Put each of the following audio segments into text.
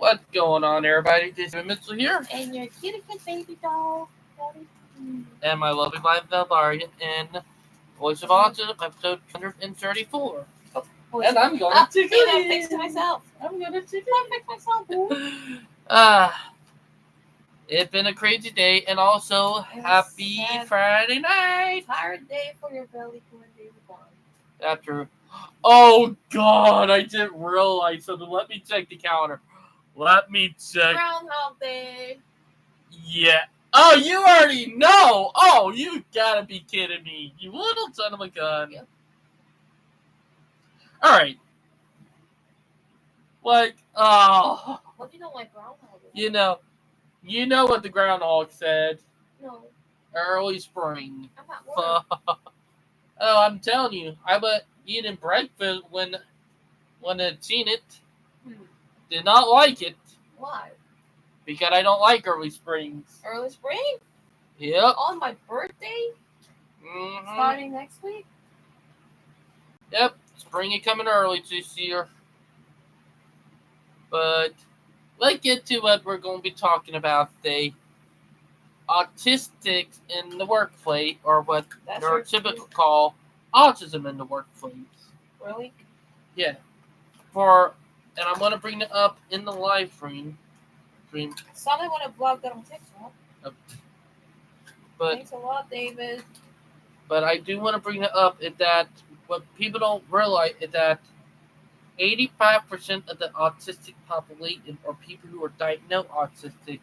What's going on, everybody? This is Mitchell here. And your kitty cat baby doll. And my lovely wife, Valvaria, in Voice of Autism, episode 134. And I'm going to take it. Fix myself. I'm going to take I fix myself. It's been a crazy day, and also happy Friday night. Tired day for your belly when they were born. After, oh God, I didn't realize something. Let me check the calendar. Let me check. Groundhog Day. Yeah. Oh, you already know. Oh, you gotta be kidding me. You little son of a gun. Yep. Alright. Like, oh. What do you don't like Groundhog Day? You know what the groundhog said. No. Early spring. I'm not worried. Oh, I'm telling you. I was eating breakfast when I'd seen it. Did not like it. Why? Because I don't like early springs. Early spring? Yep. On my birthday? Mm-hmm. Starting next week? Yep. Spring is coming early this year. But let's get to what we're going to be talking about today. Autistics in the workplace, or what neurotypical call autism in the workplace. Really? Yeah. And I'm going to bring it up in the live stream. Somebody want to vlog that on TikTok. But thanks a lot, David. But I do want to bring it up is that what people don't realize is that 85% of the autistic population, or people who are diagnosed autistic,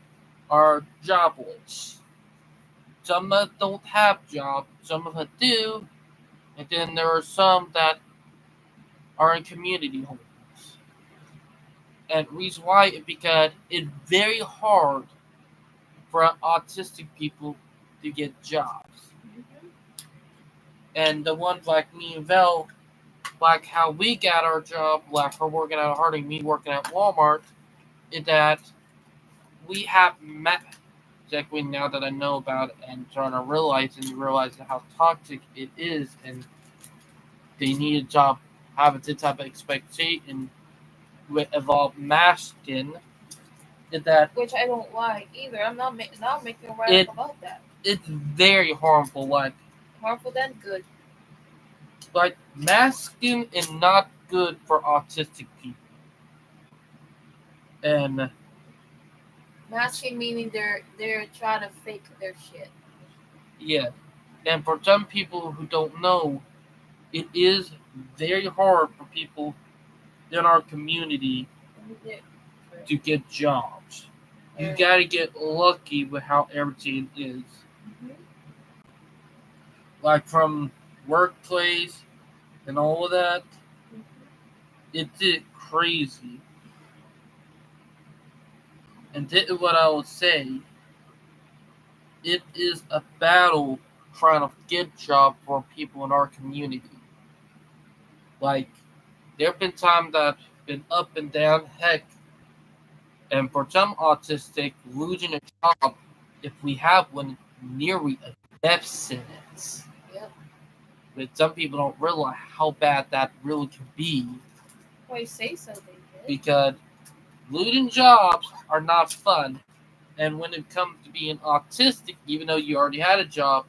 are jobless. Some of them don't have jobs, some of them do, and then there are some that are in community homes. And the reason why is because it's very hard for autistic people to get jobs. Mm-hmm. And the ones like me and Vel, like how we got our job, like her working at Harding, me working at Walmart, is that we have met, exactly now that I know about it and trying to realize how toxic it is, and they need a job, have this type of expectation with evolved masking, is that which I don't like either. I'm not making a write up about that. It's very harmful, like harmful than good. Like masking is not good for autistic people. And masking meaning they're trying to fake their shit. Yeah. And for some people who don't know, it is very hard for people in our community to get jobs. You gotta get lucky with how everything is. Mm-hmm. Like from workplace and all of that, it's crazy. And this is what I would say. It is a battle trying to get jobs for people in our community. Like, there have been times that I've been up and down, heck. And for some autistic, losing a job, if we have one, nearly a death sentence. Yep. But some people don't realize how bad that really can be. Why you say so, David? Because losing jobs are not fun. And when it comes to being autistic, even though you already had a job,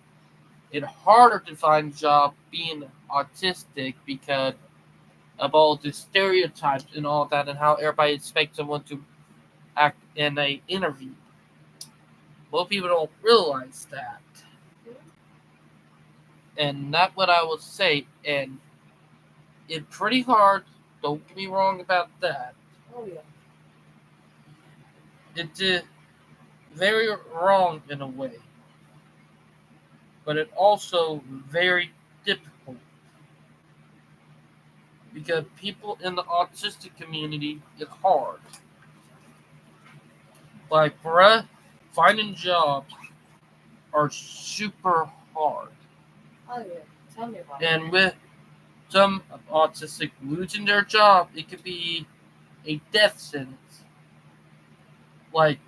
it's harder to find a job being autistic because of all the stereotypes and all that, and how everybody expects someone to act in an interview. Well, people don't realize that. And that's what I would say. And it's pretty hard. Don't get me wrong about that. Oh, yeah. It's very wrong in a way. But it's also very difficult. Because people in the autistic community, it's hard. Like, for us, finding jobs are super hard. Oh, yeah. Tell me about it. And with some autistic losing their job, it could be a death sentence. Like,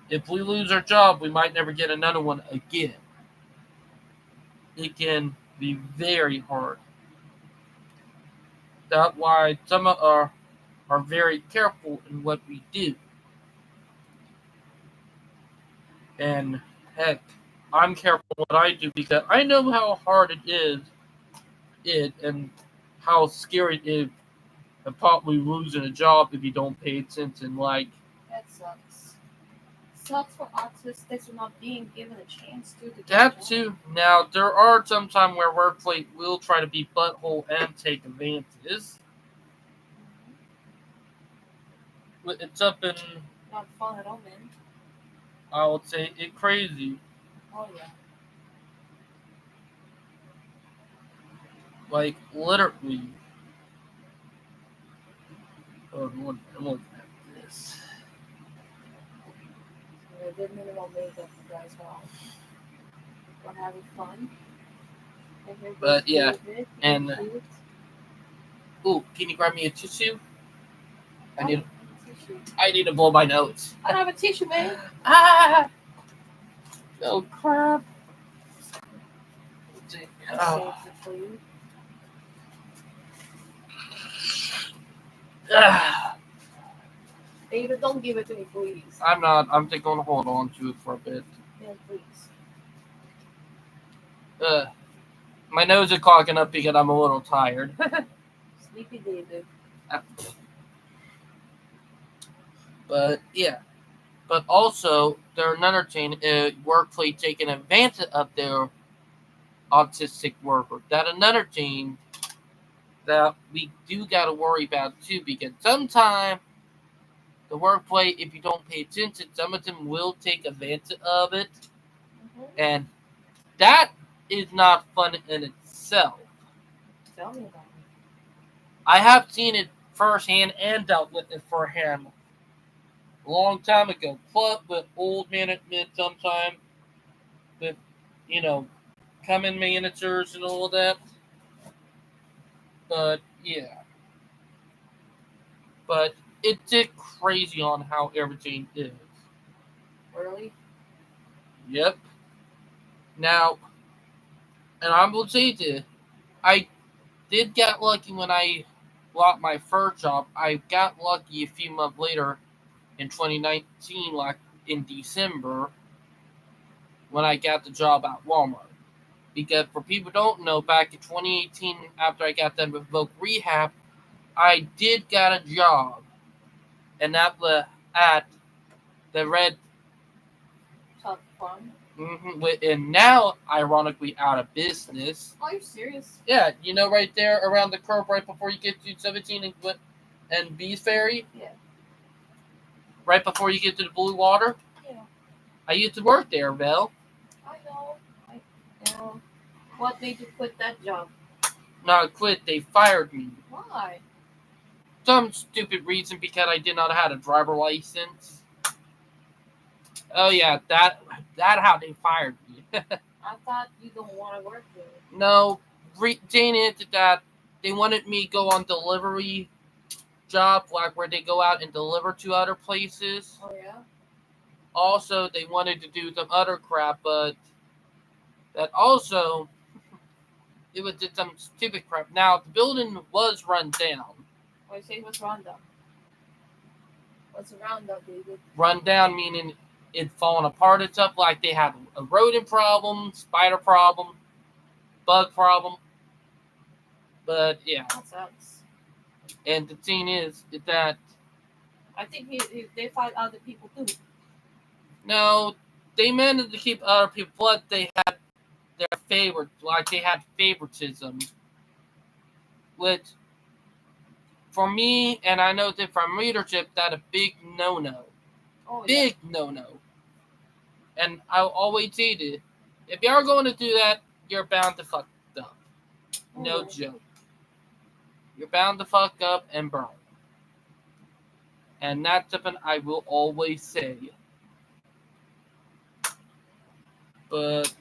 if we lose our job, we might never get another one again. It can be very hard. That's why some of us are very careful in what we do. And heck, I'm careful what I do because I know how hard and how scary it is of probably losing a job if you don't pay attention. Like That sucks. Sucks for autistics for not being given a chance to get a that job. too. Now there are some time where workplace will try to be butthole and take advantages. It's up in, Not fun at all, man. I would say, it crazy. Oh yeah. Like literally. Oh, I'm looking at this. So a good minimum wage that you guys are having fun. And here goes But yeah, David and cute. ooh, can you grab me a tissue? I Oh, need tissue. I need to blow my nose. I don't have a tissue, man. Ah! Oh crap! I Oh. saved it for you. Ah. David, don't give it to me, please. I'm not. I'm just gonna hold on to it for a bit. Yeah, please. My nose is clogging up because I'm a little tired. Sleepy David. But yeah. But also, there's another thing, workplace taking advantage of their autistic worker. That another thing that we do gotta worry about too, because sometimes the workplace, if you don't pay attention, some of them will take advantage of it, and that is not fun in itself. Tell me about it. I have seen it firsthand and dealt with it firsthand a long time ago. Plus, with old management, sometimes with you know, coming managers and all that. But yeah, but it's just crazy on how everything is. Really? Yep. Now, and I will say this, I did get lucky when I got my first job. I got lucky a few months later in 2019, like in December, when I got the job at Walmart. Because for people who don't know, back in 2018, after I got done with voc rehab, I did get a job, and that was at the Red. South Farm. And now, ironically, out of business. Are you serious? Yeah, you know, right there around the curve, right before you get to 17 and Bees Ferry. Yeah. Right before you get to the Blue Water. Yeah. I used to work there, Val. I know. What made you quit that job? Not quit. They fired me. Why? Some stupid reason because I did not have a driver license. Oh yeah, that how they fired me. I thought you don't want to work there. No, Jane answered that they wanted me to go on delivery job, like where they go out and deliver to other places. Oh yeah. Also, they wanted to do some other crap, but that also it was just some stupid crap. Now the building was run down. Why you say what's wrong though? What's around though, David? Run down meaning it falling apart and stuff. Like they had a rodent problem, spider problem, bug problem. But yeah. That sucks. And the thing is that I think they find other people too. no, they managed to keep other people, but they had their favorite, like they had favoritism. Which, for me, and I know that from leadership, that a big no-no. Oh, big no-no. And I'll always say this, if you're going to do that, you're bound to fuck up. No joke. You're bound to fuck up and burn. And that's something I will always say. But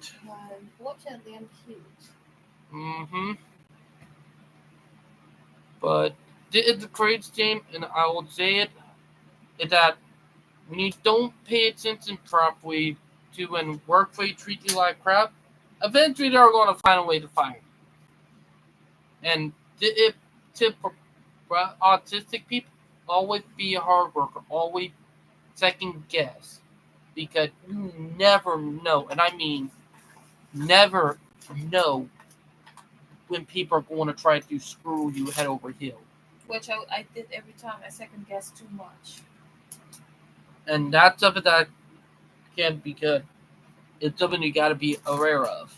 unfortunately, I'm cute. But it's a crazy game, and I will say it, is that when you don't pay attention properly to when workplace treat you like crap, eventually they're going to find a way to fire you. And if tip for autistic people, always be a hard worker, always second guess. because you never know, and I mean never know when people are going to try to screw you head over heels. Which I did every time. I second guess too much. And that's something that can be good. It's something you got to be aware of.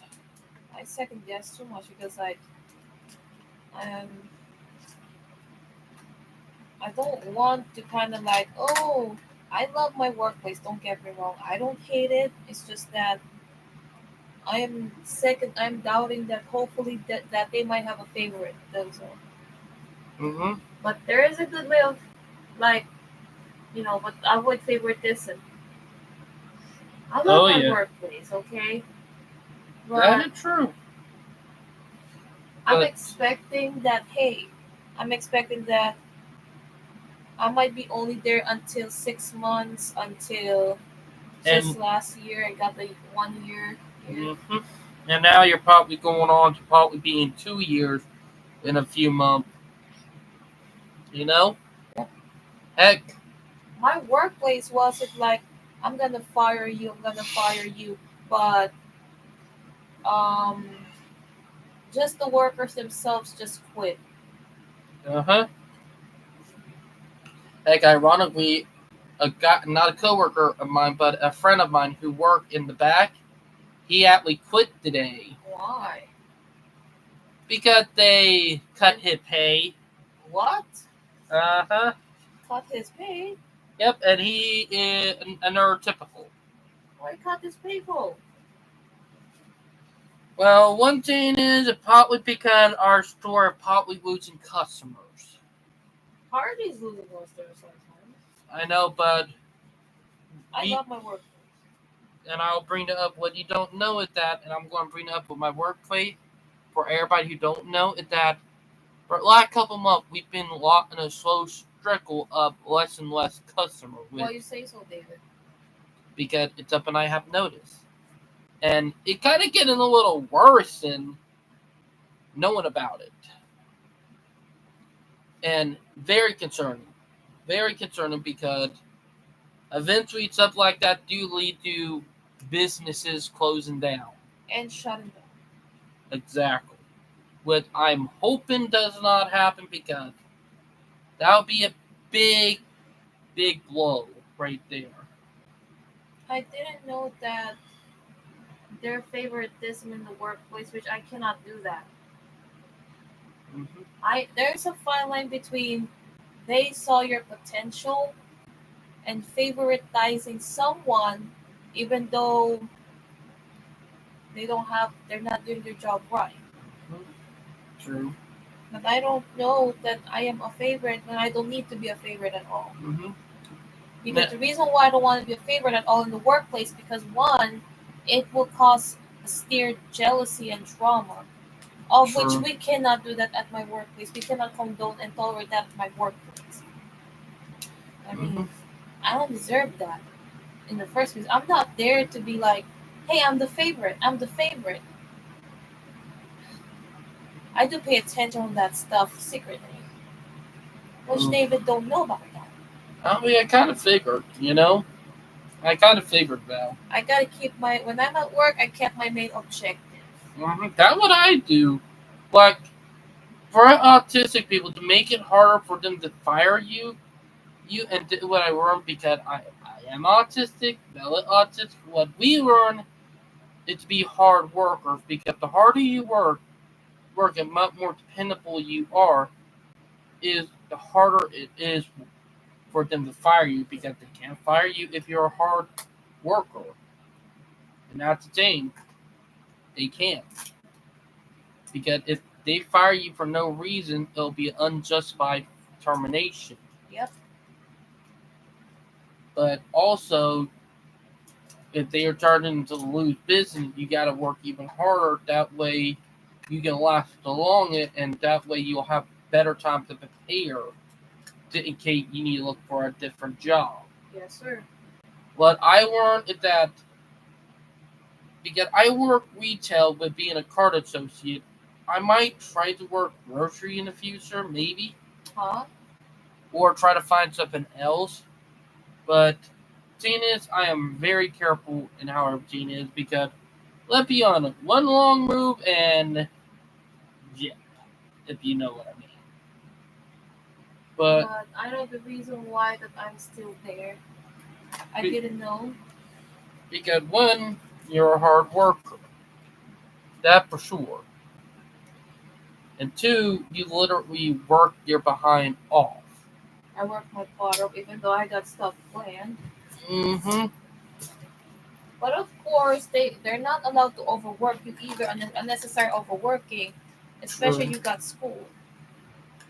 I second guess too much because um I don't want to kind of like, oh, I love my workplace. Don't get me wrong. I don't hate it. It's just that I'm doubting that hopefully that they might have a favorite. That's all. Mm-hmm. But there is a good way of like, but I would favorite this. And I love Oh my yeah, workplace, okay? that But is true. I'm But expecting that, hey, I'm expecting that I might be only there until 6 months, until and just last year. I got the 1 year here. hmm and now you're probably going on to probably being 2 years in a few months. You know, heck, My workplace wasn't like, I'm gonna fire you, I'm gonna fire you, but um, just the workers themselves just quit. uh-huh. Heck, ironically, a guy, not a coworker of mine, but a friend of mine who worked in the back, he actually quit today Why? because they cut his pay. What? Uh-huh. Cut his pay? Yep, and he is a neurotypical. Why cut his pay for? Well, one thing is it probably because our store is probably losing customers. Hardy's losing most of their sometimes. I know, but I we love my workplace. and I'll bring it up. What you don't know is that, and I'm going to bring it up with my workplace for everybody who don't know is that for the last couple months we've been locked in a slow trickle of less and less customers Why you say so, David? because it's something I have noticed, and it kind of getting a little worse than knowing about it, and very concerning because eventually stuff like that do lead to businesses closing down. And shutting down. Exactly. What I'm hoping does not happen because that would be a big, big blow right there. I didn't know that their favoritism in the workplace, which I cannot do that. Mm-hmm. I There's a fine line between they saw your potential and favoritizing someone even though they're not doing their job right. True. But I don't know that I am a favorite when I don't need to be a favorite at all. Mm-hmm. Because the reason why I don't want to be a favorite at all in the workplace, because one, it will cause steered jealousy and drama, of which True. we cannot do that at my workplace. We cannot condone and tolerate that at my workplace. I Mm-hmm. mean, I don't deserve that in the first place. I'm not there to be like, hey, I'm the favorite. I'm the favorite. I do pay attention on that stuff secretly, which Mm. David don't know about that. I mean, I kind of figured, you know? I kind of figured, Val. I gotta keep when I'm at work, I kept my main objective. Mm-hmm. That's what I do. Like, for autistic people, to make it harder for them to fire you and do what I learned because I am autistic, valid autistic. What we learn is to be hard workers because the harder you work and much more dependable you are, is the harder it is for them to fire you because they can't fire you if you're a hard worker. And that's the thing, they can't. Because if they fire you for no reason, it'll be unjustified termination. Yep. But also, if they are starting to lose business, you got to work even harder. That way, you can last along it, and that way you'll have better time to prepare in case you need to look for a different job. Yes, sir. What I learned is that because I work retail with being a card associate, I might try to work grocery in the future, maybe, Huh? or try to find something else. But thing is, I am very careful in how everything is because, let's be honest, one long move and yeah, if you know what I mean. But But I know the reason why that I'm still there. I be- didn't know. because one, you're a hard worker, that for sure, and two, you literally work your behind off. I worked my butt off even though I got stuff planned. Mm-hmm. But of course, they're not allowed to overwork you either. Unnecessary overworking, especially True. you got school.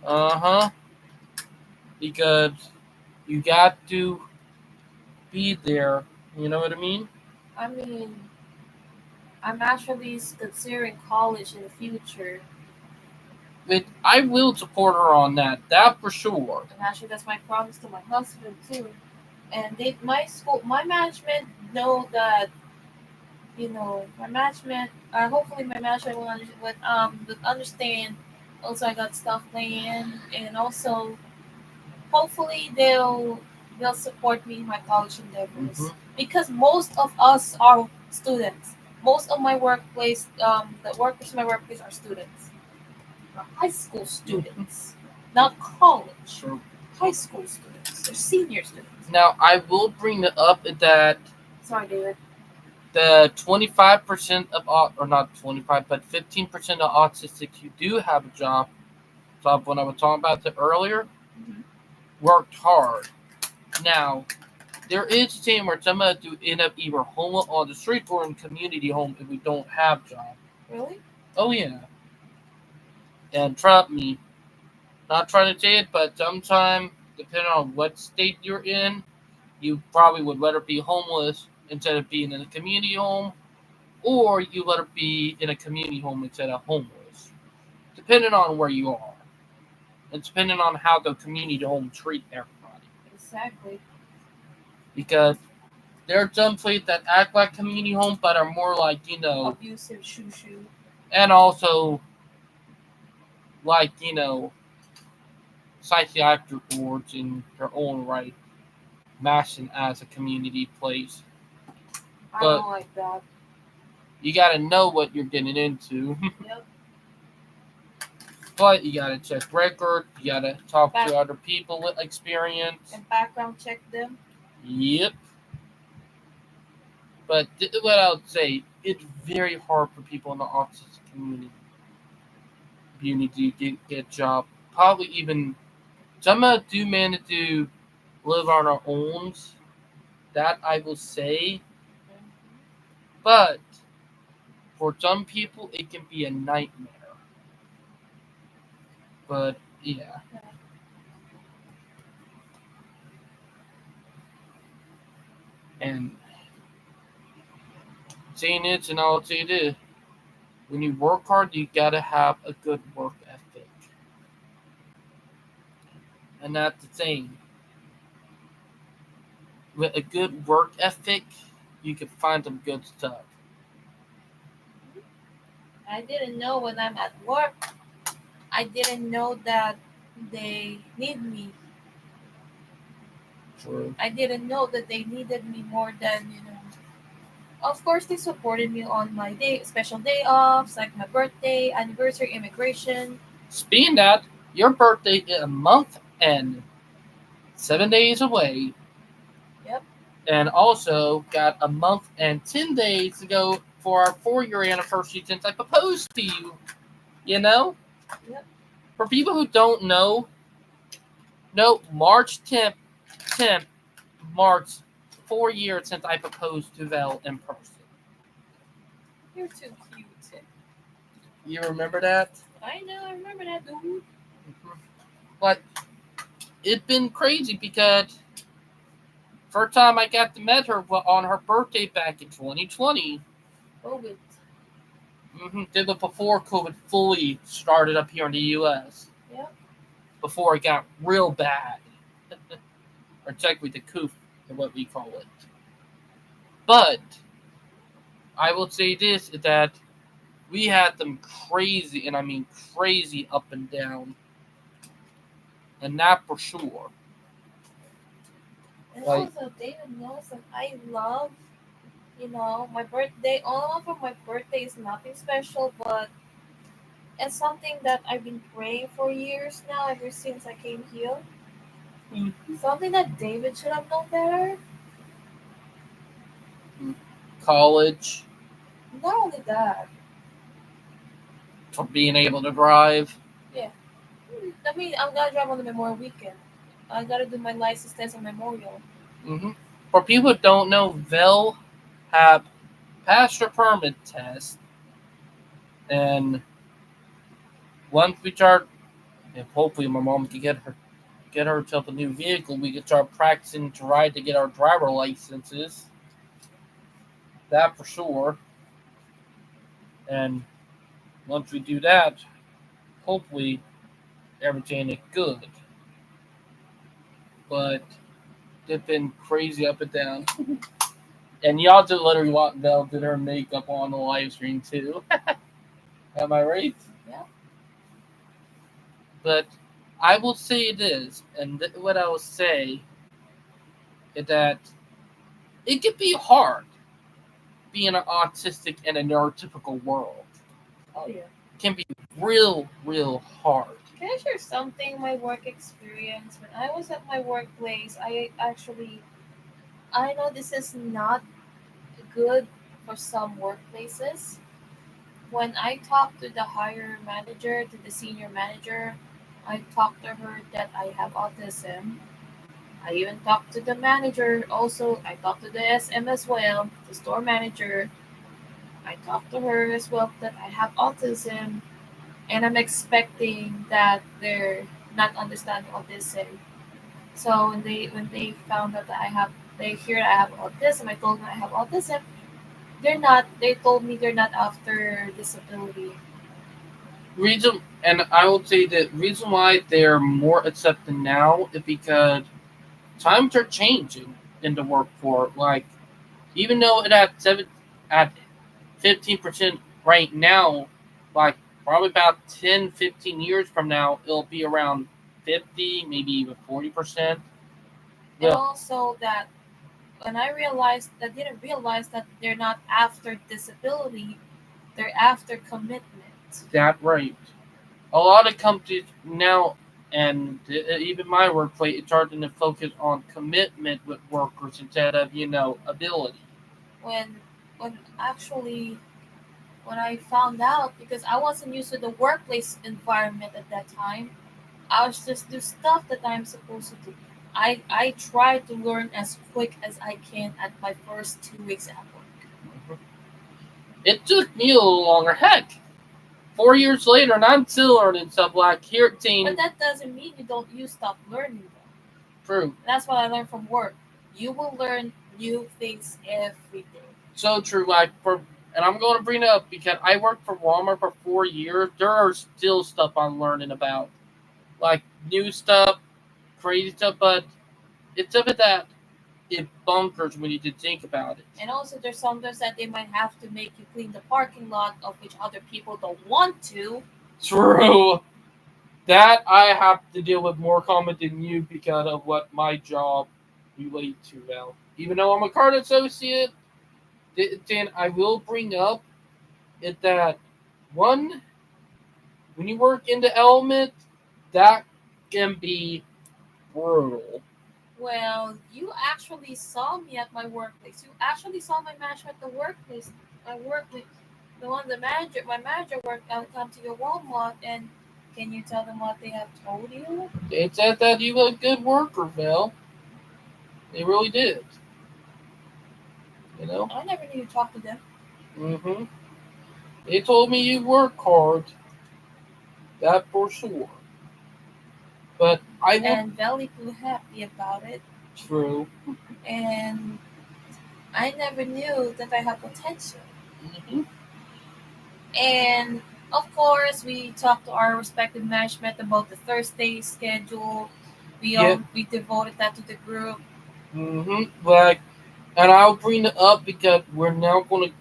Uh-huh. Because you got to be there. You know what I mean? I mean, I'm actually considering college in the future, But I will support her on that. That for sure. and actually that's my promise to my husband too. And my school, my management know that my management. Hopefully, my management will understand. Also, I got stuff planned, and also hopefully they'll support me in my college Mm-hmm. endeavors because most of us are students. Most of my workplace, the workers in my workplace are students, high school Mm-hmm. students, not college. True. High school students, they're senior students. Now I will bring it up that Sorry, David. the 25% of or not 25, but 15% of autistics you do have a job when I was talking about it earlier, Mm-hmm. worked hard. Now there is a team where some of us do end up either home on the street or in community home if we don't have job. Really? Oh yeah, and trust me, not trying to say it, but sometime depending on what state you're in, you probably would rather be homeless instead of being in a community home, or you let it be in a community home instead of homeless, depending on where you are, and depending on how the community home treat everybody. Exactly. Because there are some places that act like community home, but are more like Abusive shoo shoo. and also like psychiatric wards in their own right, matching as a community place. I But don't like that. you got to know what you're getting into. Yep. But you got to check record. You got to talk Back to other people with experience. and background check them. Yep. But what I would say, it's very hard for people in the autistic community to get a job. Probably even some of us do manage to live on our own. That I will say. But for some people, it can be a nightmare. But yeah. And saying it, and I'll say this: when you work hard, you gotta have a good work ethic, and that's the thing. With a good work ethic, you can find some good stuff. I didn't know when I'm at work. I didn't know that they need me. True. I didn't know that they needed me more than. Of course, they supported me on my special day offs, like my birthday, anniversary, immigration. Speaking of that, your birthday is a month and 7 days away, Yep, and also got a month and 10 days to go for our 4-year anniversary since I proposed to you. You know, yep. for people who don't know, no, March 10th marks 4 years since I proposed to Val in person. You're too cute. You remember that? I know, I remember that, dude. Mhm. But it's been crazy because first time I got to meet her on her birthday back in 2020. COVID. Did it before COVID fully started up here in the U.S. Yep. Before it got real bad, or technically the coup, is what we call it. But I will say this: is that we had them crazy, and I mean crazy, up and down, and that for sure. And Like, also, David knows that I love, my birthday. All for my birthday is nothing special, but it's something that I've been praying for years now, ever since I came here. mm, Something that David should have known better. college, Not only that, for being able to drive. yeah. I mean, I'm gonna drive on the Memorial weekend. I gotta do my license test on Memorial. hmm For people who don't know, they'll have passed their permit test, and once we start, and hopefully my mom can get herself a new vehicle, we can start practicing to ride to get our driver licenses. That for sure. And once we do that, hopefully everything is good. But they've been crazy up and down. And y'all just literally want Belle did her makeup on the live stream too. Am I right? Yeah. But I will say this, and what I will say is that it can be hard being an autistic in a neurotypical world. Oh yeah. It can be real hard. Can I share something? My work experience. When I was at my workplace, I know this is not good for some workplaces. When I talked to the higher manager, to the senior manager, I talked to her that I have autism. I even talked to the manager also. I talked to the SM as well, the store manager. I talked to her as well that I have autism, and I'm expecting that they're not understanding autism. So when they found out that they hear I have autism, I told them I have autism. They're not. They told me they're not after disability. Reason, and I will say that reason why they're more accepted now is because times are changing in the workforce. Like, even though it at 15% right now, like probably about 10, 15 years from now, it'll be around 50, maybe even 40%. And Well, also that when I realized that didn't realize that they're not after disability, they're after commitment. that right. A lot of companies now, and even my workplace, it's starting to focus on commitment with workers instead of ability. When actually when I found out, because I wasn't used to the workplace environment at that time, I was just do stuff that I'm supposed to do. I try to learn as quick as I can at my first 2 weeks at work. Mhm. It took me a little longer. Heck, 4 years later, and I'm still learning stuff like here at But Teen. that doesn't mean you stop learning though. True. That's what I learned from work. You will learn new things every day. So true. And I'm going to bring it up because I worked for Walmart for 4 years. There are still stuff I'm learning about, like new stuff, crazy stuff, but it's of it that it bunkers when you did think about it. And also, there's sometimes that they might have to make you clean the parking lot, of which other people don't want to. True. That I have to deal with more common than you because of what my job relates to now. Even though I'm a card associate, then I will bring up it that one, when you work in the element, that can be brutal. Well, you actually saw me at my workplace. You actually saw my manager at the workplace. My workplace, the one the manager, my manager worked out come to your Walmart, and can you tell them what they have told you? They said that you were a good worker, Val. They really did. You know? I never knew you talked to them. Mm-hmm. They told me you work hard, that for sure. But I will. And very happy about it. True. And I never knew that I have potential. Mm-hmm. And of course, we talked to our respective management about the Thursday schedule. Yeah. We devoted that to the group. Mm-hmm. Like, and I'll bring it up because we're now going to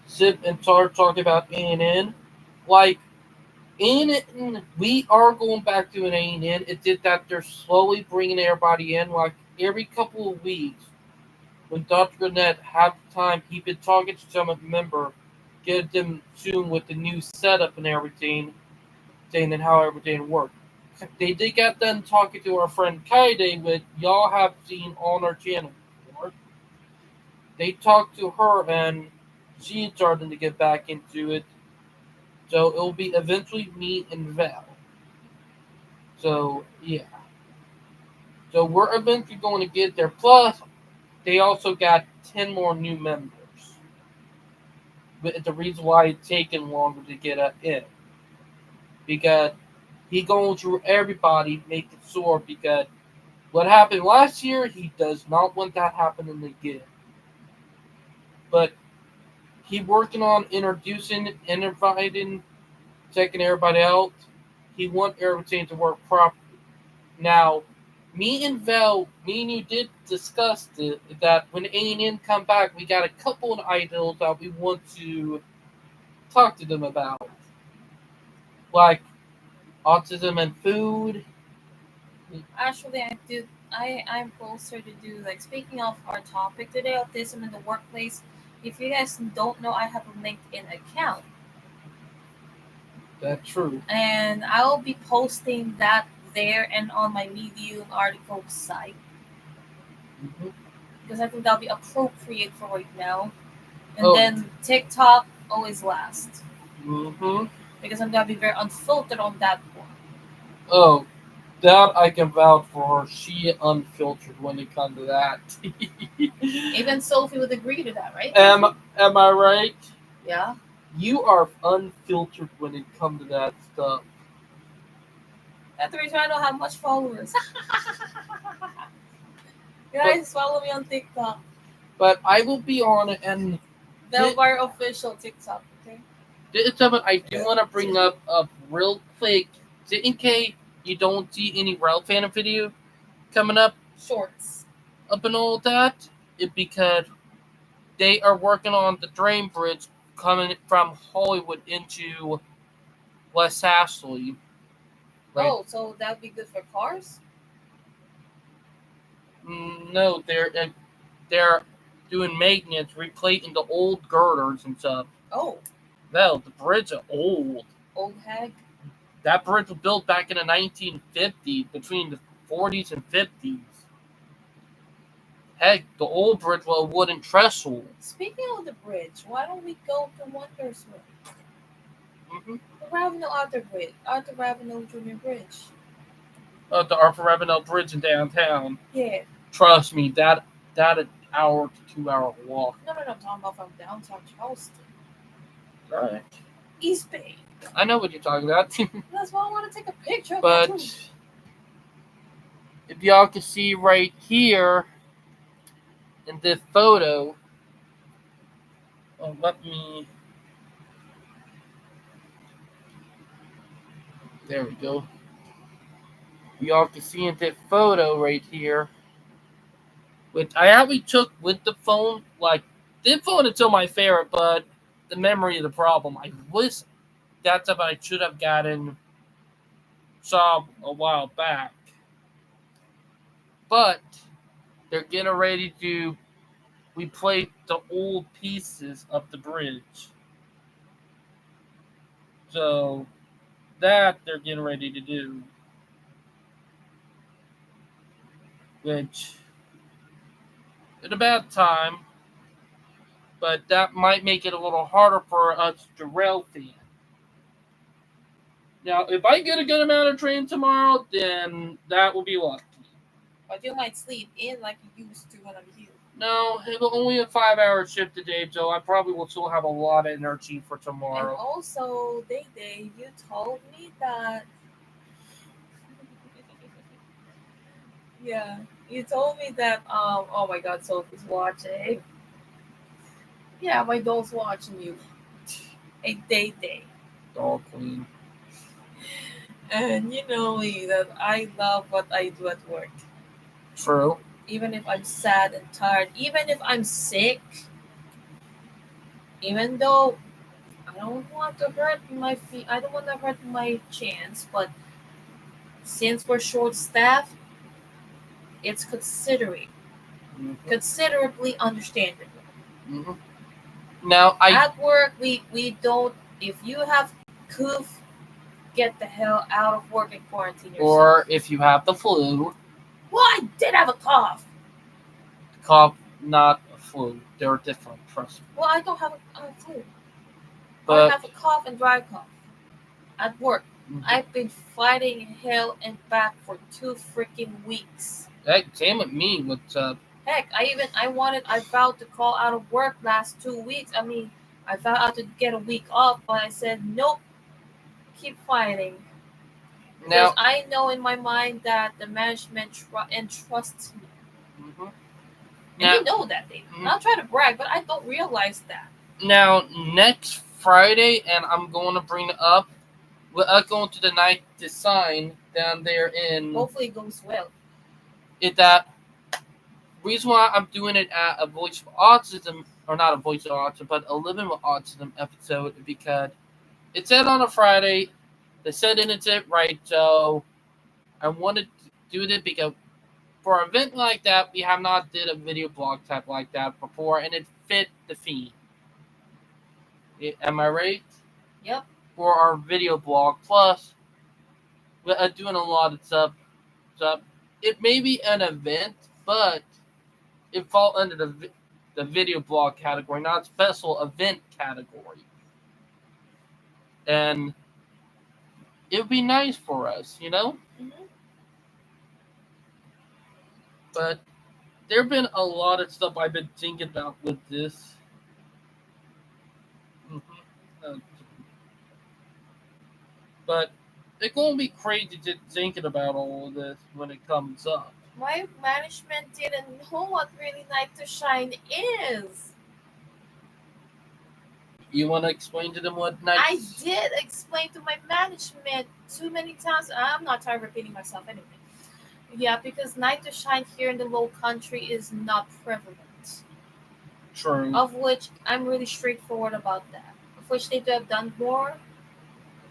sit and start talking about A&N. Like, A&N, we are going back to an A&N. It's just that they're slowly bringing everybody in. Like, every couple of weeks, when Dr. Gannett had the time, he'd been talking to some member, get them soon with the new setup and everything, saying and how everything worked. They did get done talking to our friend Kaide, which y'all have seen on our channel before. They talked to her and she's starting to get back into it. So it'll be eventually me and Val. So yeah. So we're eventually going to get there. Plus, they also got 10 more new members. But the reason why it's taken longer to get in. Because he going through everybody, making sure because what happened last year, he does not want that happening again. But he working on introducing and inviting, checking everybody out. He want everything to work properly. Now, me and Val, me and you did discuss that when A&N come back, we got a couple of items that we want to talk to them about, like autism and food. Actually, I do. I'm closer to do like speaking of our topic today, autism in the workplace. If you guys don't know, I have a LinkedIn account, That's true. and I'll be posting that there and on my Medium article site Mm-hmm. because I think that'll be appropriate for right now. And Oh. then TikTok always last Mm-hmm. because I'm gonna be very unfiltered on that one. Oh, that I can vouch for her. She unfiltered when it comes to that. Even Sophie would agree to that, right? Am I right? Yeah. You are unfiltered when it comes to that stuff. That's the reason I don't have much followers. Guys, follow me on TikTok. But I will be on it, and Belvar official TikTok, okay? it's something I do want to bring up real quick, in case you don't see any relevant video coming Shorts. up and all that. It because they are working on the drain bridge coming from Hollywood into West Ashley. Right? Oh, so that would be good for cars? No, they're doing maintenance, replacing the old girders and stuff. Oh. Well, the bridge is old. Old hag? That bridge was built back in the 1950s, between the 40s and 50s. Heck, the old bridge was a wooden trestle. Speaking of the bridge, why don't we go to Wondersville? Mm-hmm. The Ravenel Arthur Ravenel Jr. Bridge. The Arthur Ravenel Bridge in downtown. Yeah. Trust me, that an hour to 2 hour walk. No, I'm talking about from downtown Charleston. Right. East Bay. I know what you're talking about. That's why I want to take a picture of But that too. if y'all can see right here in this photo, let me. There we go. Y'all can see in this photo right here, which I actually took with the phone. Like, this phone is still my favorite, but the memory is the problem. I wish that's what I should have gotten saw a while back. But they're getting ready to replace the old pieces of the bridge. So that they're getting ready to do. Which at a bad time, but that might make it a little harder for us to rail fan. Now, if I get a good amount of train tomorrow, then that will be lucky. But you might sleep in like you used to when I'm here. No, it's only a 5 hour shift today, so I probably will still have a lot of energy for And tomorrow. also, Day, you told me that. Yeah, you told me that. Oh my God, Sophie's watching. Yeah, my dog's watching you. A Day. Dog queen. And you know me that I love what I do at work. True. Even if I'm sad and tired, even if I'm sick, even though I don't want to hurt my feet, I don't want to hurt my chance, but since we're short staffed, It's Mhm. considerably understandable. Mhm. Now, At work, we don't. If you have coof, get the hell out of work and quarantine yourself. or if you have the flu, Well, I did have a cough. cough, not a flu. They're different, trust me. Well, I don't have a flu. I But have a cough and dry cough at work. mhm. I've been fighting hell and back for 2 freaking weeks. Heck, same with me. With Heck, I vowed to call out of work last 2 weeks. I mean, I vowed out to get a week off, but I said nope, keep fighting. Because now, I know in my mind that the management entrusts me. mhm. And now, you know that, David. mhm. Not trying to brag, but I don't realize that. Now next Friday, and I'm going to bring it up. We're going to the night design down there in. Hopefully it goes well. It that reason why I'm doing it at a Voice of Autism, or not a Voice of Autism, but a Living with Autism episode, because it said on a Friday. They said it's it right, so I wanted to do it because for an event like that, we have not did a video blog type like that before, and it fit the theme. Am I right? Yep. For our video blog, plus we're doing a lot of stuff. It may be an event, but it fall under the video blog category, not special event category. And it would be nice for us, Mm-hmm. But there have been a lot of stuff I've been thinking about with this. Mm-hmm. But it's gonna be crazy just thinking about all of this when it comes up. My management didn't know what really Night to Shine is. You want to explain to them what night? I did explain to my management too many times. I'm not tired of repeating myself anyway. Yeah, because Night to Shine here in the Low Country is not prevalent. True. Of which I'm really straightforward about that. Of which they do have done more.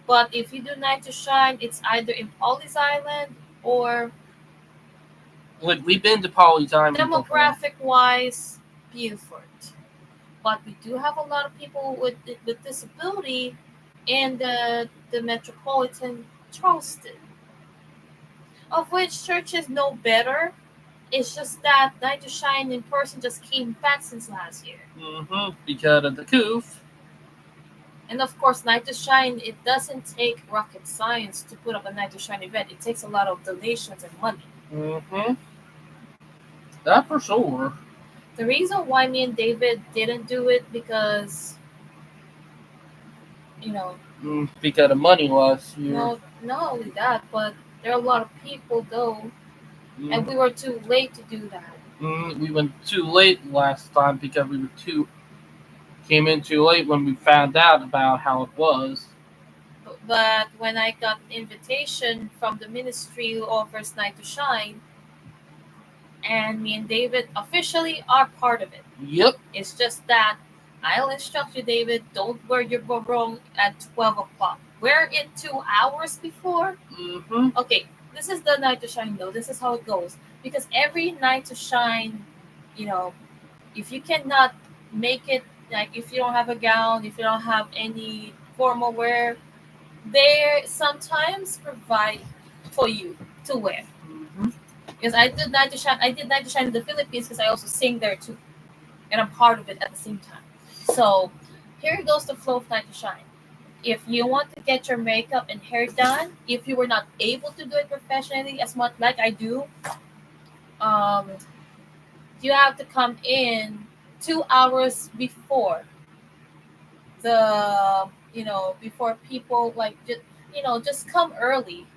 But if you do Night to Shine, it's either in Polly's Island or Look, we've been to Polytime. demographic wise, Beaufort. But we do have a lot of people with disability in the metropolitan Charleston, of which churches know better. It's just that Night to Shine in person just came back since last year. Mm-hmm. Because of the coof. And of course, Night to Shine, it doesn't take rocket science to put up a Night to Shine event. It takes a lot of donations and money. Mm-hmm. That for sure. The reason why me and David didn't do it because, you know, because of money last year. no, not only that, but there are a lot of people though, and Mm. we were too late to do that. We went too late last time because we were came in too late when we found out about how it was. But when I got an invitation from the ministry who offers Night to Shine, and me and David officially are part of it. Yep. It's just that I'll instruct you, David, don't wear your barong at 12 o'clock. Wear it 2 hours before. Mm-hmm. Okay, this is the Night to Shine though. This is how it goes. Because every Night to Shine, if you cannot make it, like if you don't have a gown, if you don't have any formal wear, they sometimes provide for you to wear. Mm-hmm. Because I did Night to Shine in the Philippines because I also sing there too, and I'm part of it at the same time. So here goes the flow of Night to Shine. If you want to get your makeup and hair done, if you were not able to do it professionally as much like I do, um, you have to come in 2 hours before the before people like just come early,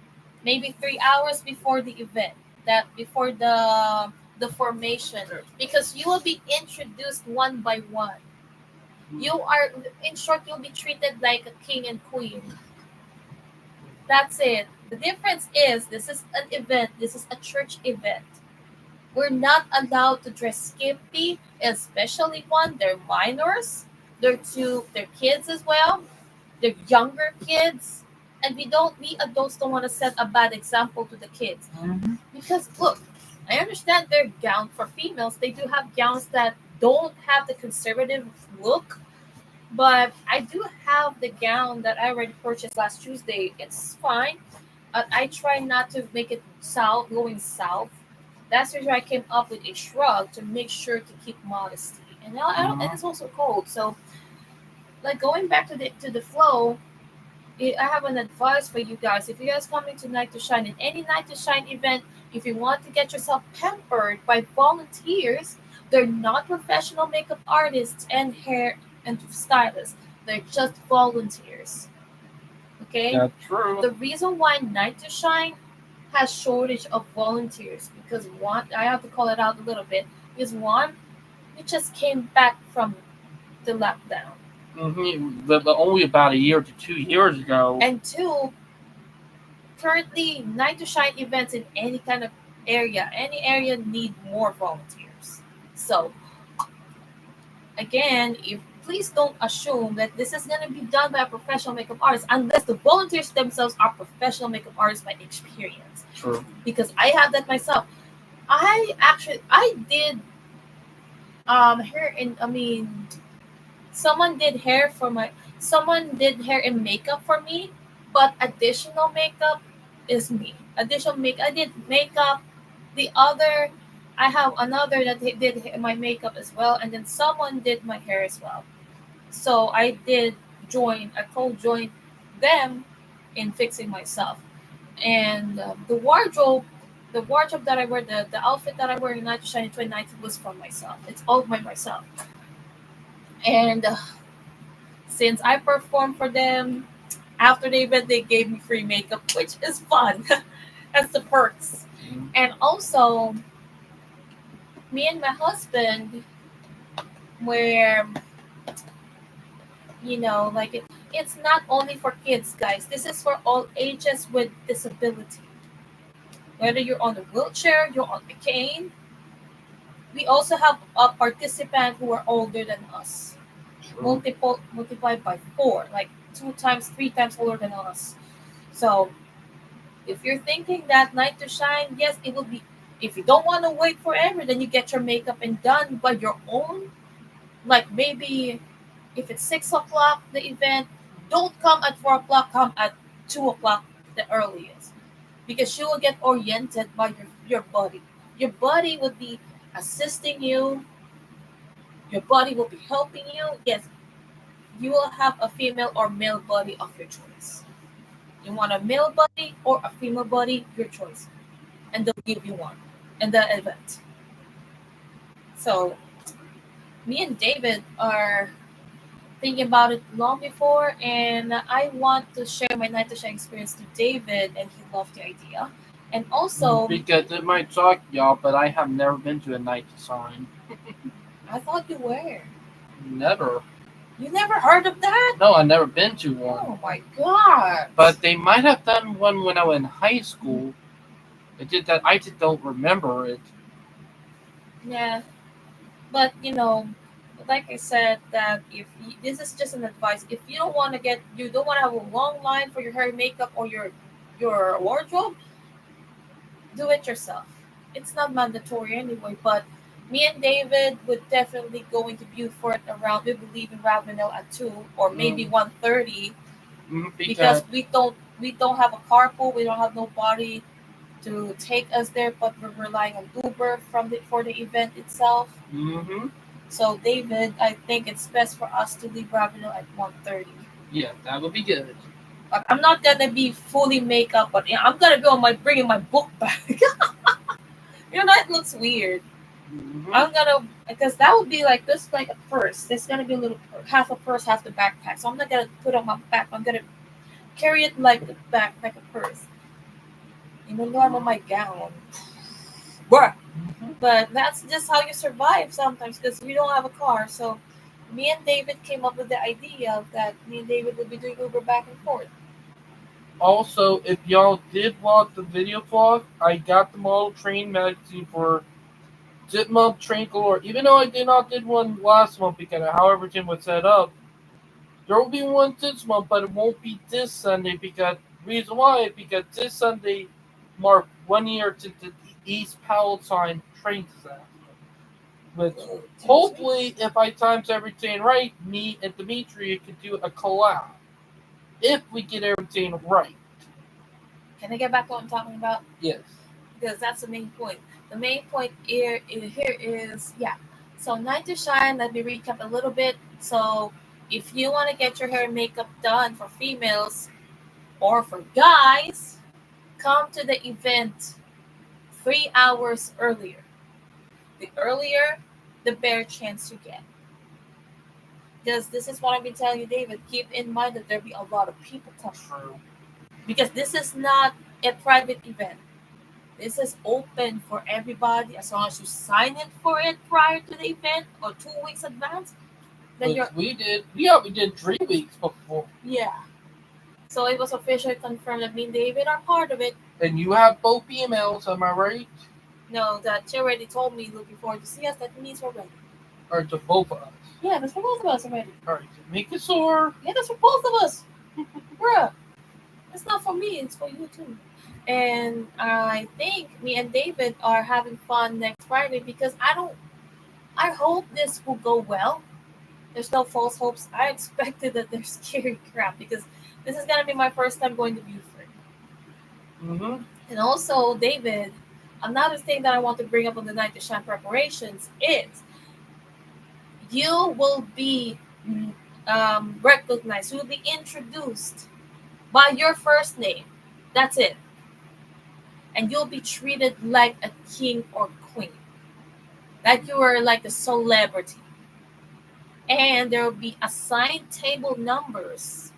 maybe 3 hours before the event, that before the formation, because you will be introduced one by one. You are, in short, you'll be treated like a king and queen. That's it. The difference is this is an event, this is a church event. We're not allowed to dress skimpy, especially one, they're minors, they're kids as well, they're younger kids, and we adults don't want to set a bad example to the kids. Mm-hmm. Because look, I understand their gown for females. They do have gowns that don't have the conservative look, but I do have the gown that I already purchased last Tuesday. It's fine. I try not to make it south, going south. That's the reason I came up with a shrug to make sure to keep modesty. And and Mhm. it's also cold, so like going back to the flow. I have an advice for you guys. If you guys coming to Night to Shine in any Night to Shine event, if you want to get yourself pampered by volunteers, they're not professional makeup artists and hair and stylists. They're just volunteers. Okay? That's true. The reason why Night to Shine has shortage of volunteers because one I have to call it out a little bit is one, we just came back from the lockdown. But only about a year to 2 years ago. And two, currently Night to Shine events in any area need more volunteers. So again, if please don't assume that this is gonna be done by a professional makeup artist unless the volunteers themselves are professional makeup artists by experience. True. Because I have that myself. I did hair in I mean someone did hair for my someone did hair and makeup for me, but additional makeup is me. Additional make I did makeup. The other, I have another that did my makeup as well, and then someone did my hair as well. So I co-joined them in fixing myself. And the wardrobe that I wear, the outfit that I wear in Night to Shine in 2019 was from myself. It's all by myself. And since I performed for them, after the event, they gave me free makeup, which is fun. That's the perks. Mhm. And also, me and my husband, where it's not only for kids, guys. This is for all ages with disability. Whether you're on a wheelchair, you're on a cane. We also have a participant who are older than us, True. multiplied by four, like two times, three times older than us. So if you're thinking that Night to Shine, yes, it will be. If you don't want to wait forever, then you get your makeup and done by your own. Like maybe if it's 6 o'clock the event, don't come at 4 o'clock. Come at 2 o'clock the earliest, because you will get oriented by your body. Your body will be assisting you. Your body will be helping you. Yes, you will have a female or male body of your choice. You want a male body or a female body, your choice, and they'll give you one in the event. So me and David are thinking about it long before, and I want to share my night to shine experience to David, and he loved the idea. And also, Because it might shock y'all, but I have never been to a night to sign. I thought you were. Never. You never heard of that? No, I've never been to one. Oh my god! But they might have done one when I was in high school. It did that. I just don't remember it. Yeah, but like I said, that if this is just an advice, if you don't want to have a long line for your hair, makeup, or your wardrobe, do it yourself. It's not mandatory anyway, but me and David would definitely go into Beaufort around. We believe in Ravenel at 2 or maybe Mm, 1:30 because because we don't have a carpool. We don't have nobody to take us there, but we're relying on Uber for the event itself. mm-hmm. So David, I think it's best for us to leave Ravenel at 1:30. Yeah, that would be good. But I'm not gonna be fully makeup, but I'm gonna be on my bringing my book bag. That looks weird. Mm-hmm. I'm gonna because that would be like this, like a purse. There's gonna be a little half a purse, half the backpack. So I'm not gonna put on my back. I'm gonna carry it like a back, like a purse. Even though I'm on my gown. Bruh. But that's just how you survive sometimes because we don't have a car. So me and David came up with the idea that me and David would be doing Uber back and forth. Also, if y'all did watch the video vlog, I got the model train magazine for Zip Month Train Galore. Even though I did not did one last month because of how everything was set up, there will be one this month, but it won't be this Sunday because reason why because this Sunday mark 1 year to the East Palestine train disaster. Which hopefully, if I times everything right, me and Dimitri could do a collab. If we get everything right. Can I get back to what I'm talking about? Yes. Because that's the main point. The main point here is, yeah. So Night to Shine, let me recap a little bit. So if you want to get your hair and makeup done for females or for guys, come to the event 3 hours earlier. The earlier, the better chance you get. Because this is what I've been telling you, David. Keep in mind that there'll be a lot of people coming. True. Because this is not a private event. This is open for everybody as long as you sign in for it prior to the event or 2 weeks advance. Then Which you're we did. Yeah, we did 3 weeks before. yeah. So it was officially confirmed that me and David are part of it. And you have both emails, am I right? No, that she already told me looking forward to see us. That means we're ready. Or to both of us? Yeah, that's for both of us already. Alright, make it sore. Yeah, that's for both of us. Bruh. It's not for me, it's for you too. And I think me and David are having fun next Friday because I hope this will go well. There's no false hopes. I expected that there's scary crap because this is gonna be my first time going to Buford. Mm-hmm. And also, David, another thing that I want to bring up on the Night to Shine preparations is you will be recognized. You will be introduced by your first name. That's it. And you'll be treated like a king or queen, like you were like a celebrity. And there will be assigned table numbers.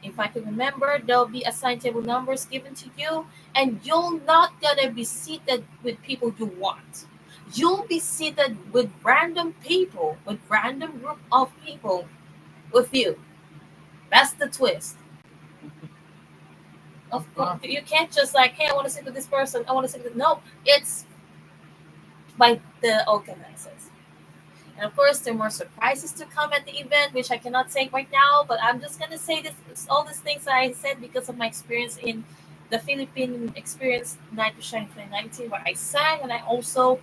If I can remember, there'll be assigned table numbers given to you, and you're not gonna be seated with people you want. You'll be seated with random people, with random group of people with you. That's the twist. Of course, you can't just like, hey, I want to sit with this person. I want to sit with no. It's by the organizers. And of course, there are more surprises to come at the event, which I cannot say right now. But I'm just gonna say this, all these things that I said because of my experience in the Philippine experience Night to Shine 2019, where I sang and I also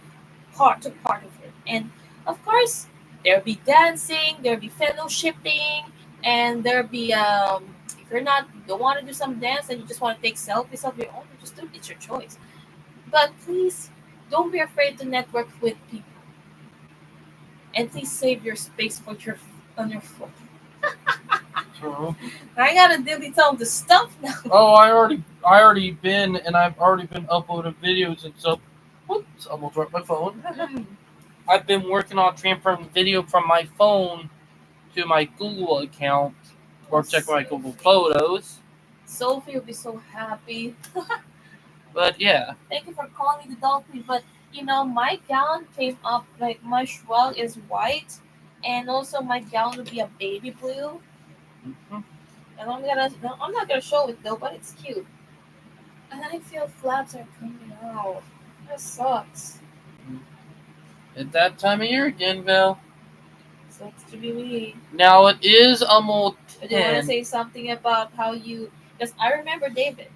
took part of it. And of course, there'll be dancing, there'll be fellowshipping, and there'll be if you're not you don't want to do some dance and you just want to take selfies of your own, you just do it. It's your choice. But please don't be afraid to network with people. And please save your space for your on your phone. True. I gotta delete all the stuff now. Oh, I already been, and I've already been uploading videos and stuff. Whoops, almost dropped my phone. I've been working on transferring video from my phone to my Google account, or check my Google Photos. Sophie will be so happy. But yeah. Thank you for calling me the dog queen. But my gown came up like my shrug is white, and also my gown will be a baby blue. Mm-hmm. And I'm not gonna show it though, but it's cute. And I feel flaps are coming out. That sucks. At that time of year again, Val. Sucks to be me. Now it is almost Do you want to 10. say something about how you? Because I remember David.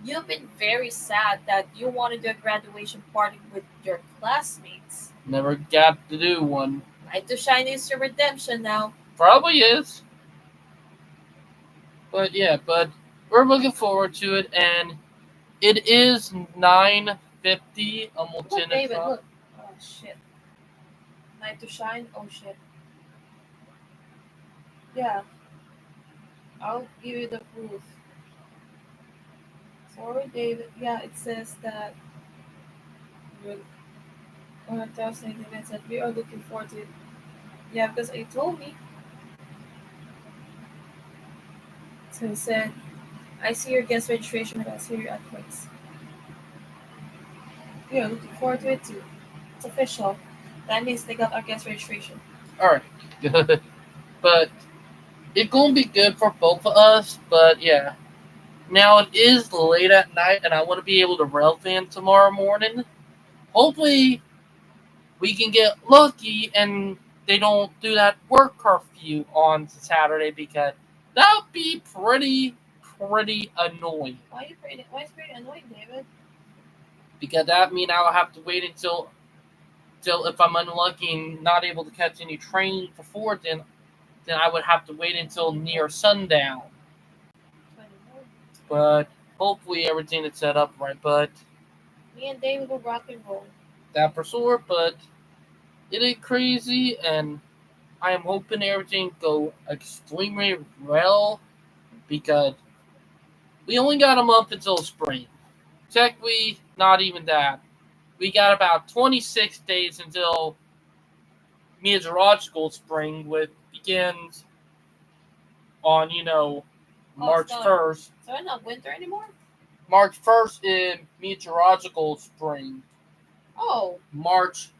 You've been very sad that you wanted a graduation party with your classmates. Never got to do one. Night to Shine is your redemption now. Probably is. But yeah, but we're looking forward to it, and it is 9:50, almost Look, 10 David, o'clock. look. Oh shit. Night to Shine. Oh shit. Yeah, I'll give you the proof. Sorry, David. Yeah, it says that we're on a Thursday event that we are looking forward to it. Yeah, because it told me. So he said, I see your guest registration and I see your place. We are looking forward to it too. It's official. That means they got our guest registration. Alright, good. But it's gonna be good for both of us, but yeah. Now it is late at night, and I want to be able to rail fan tomorrow morning. Hopefully, we can get lucky and they don't do that work curfew on Saturday, because that would be pretty pretty annoying. Why is it pretty annoying, David? Because that means I'll have to wait until if I'm unlucky and not able to catch any train before then I would have to wait until near sundown. But hopefully everything is set up right. But Me and David will rock and roll. that for sure. But it ain't crazy, and I am hoping everything go extremely well because we only got a month until spring. Technically, not even that. We got about 26 days until meteorological spring, which begins on March 1st. So it's not winter anymore? March 1st is meteorological spring. Oh. March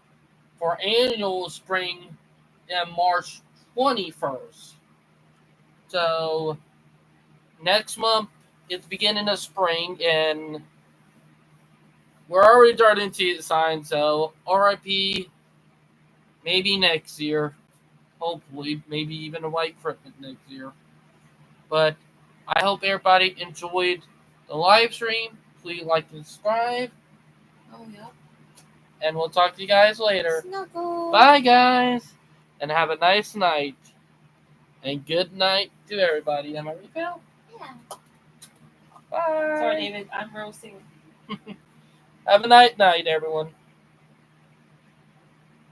for annual spring and March 21st. So next month is the beginning of spring, and we're already starting to see the signs. So RIP, maybe next year. Hopefully, maybe even a white Christmas next year. But I hope everybody enjoyed the live stream. Please like and subscribe. Oh, yeah. And we'll talk to you guys later. Snuggle. Bye, guys. And have a nice night. And good night to everybody. Am I refill? Yeah. Bye. Sorry, David. I'm roasting. Have a night, everyone.